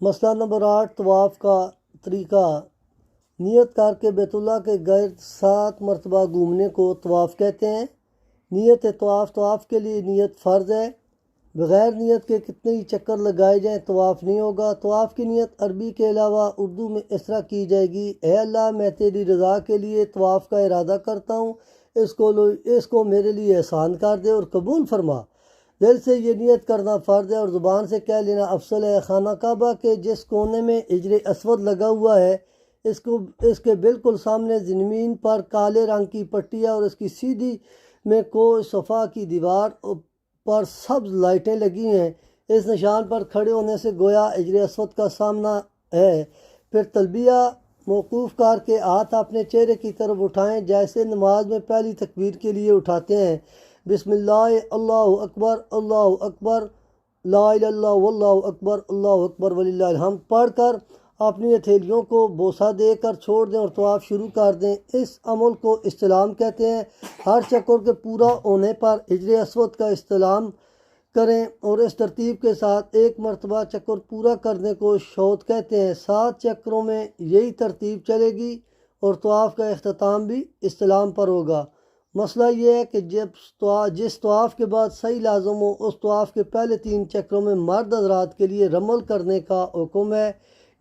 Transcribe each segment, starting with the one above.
مسئلہ نمبر 8، طواف کا طریقہ۔ نیت کر کے بیت اللہ کے گرد 7 مرتبہ گھومنے کو طواف کہتے ہیں۔ نیت طواف کے لیے نیت فرض ہے۔ بغیر نیت کے کتنے ہی چکر لگائے جائیں طواف نہیں ہوگا۔ طواف کی نیت عربی کے علاوہ اردو میں اس طرح کی جائے گی: اے اللہ، میں تیری رضا کے لیے طواف کا ارادہ کرتا ہوں، اس کو میرے لیے آسان کر دے اور قبول فرما۔ دل سے یہ نیت کرنا فرض ہے اور زبان سے کہہ لینا افضل ہے۔ خانہ کعبہ کے جس کونے میں حجر اسود لگا ہوا ہے، اس کے بالکل سامنے زمین پر کالے رنگ کی پٹی ہے اور اس کی سیدھی میں کوہ صفا کی دیوار پر سبز لائٹیں لگی ہیں۔ اس نشان پر کھڑے ہونے سے گویا حجر اسود کا سامنا ہے۔ پھر تلبیہ موقوف کر کے ہاتھ اپنے چہرے کی طرف اٹھائیں، جیسے نماز میں پہلی تکبیر کے لیے اٹھاتے ہیں۔ بسم اللہ، اللہ اکبر، اللہ اکبر، لا الہ الا اللہ واللہ اکبر، اللہ اکبر وللہ الحمد پڑھ کر اپنی ہتھیلیوں کو بوسہ دے کر چھوڑ دیں اور طواف شروع کر دیں۔ اس عمل کو استلام کہتے ہیں۔ ہر چکر کے پورا ہونے پر حجر اسود کا استلام کریں اور اس ترتیب کے ساتھ 1 مرتبہ چکر پورا کرنے کو شوط کہتے ہیں۔ 7 چکروں میں یہی ترتیب چلے گی اور طواف کا اختتام بھی استلام پر ہوگا۔ مسئلہ یہ ہے کہ جس طواف کے بعد صحیح لازم ہو، اس طواف کے پہلے 3 چکروں میں مرد حضرات کے لیے رمل کرنے کا حکم ہے،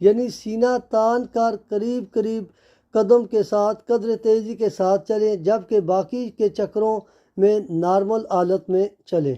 یعنی سینہ تان کر قریب قدم کے ساتھ قدر تیزی کے ساتھ چلیں، جبکہ باقی کے چکروں میں نارمل حالت میں چلیں۔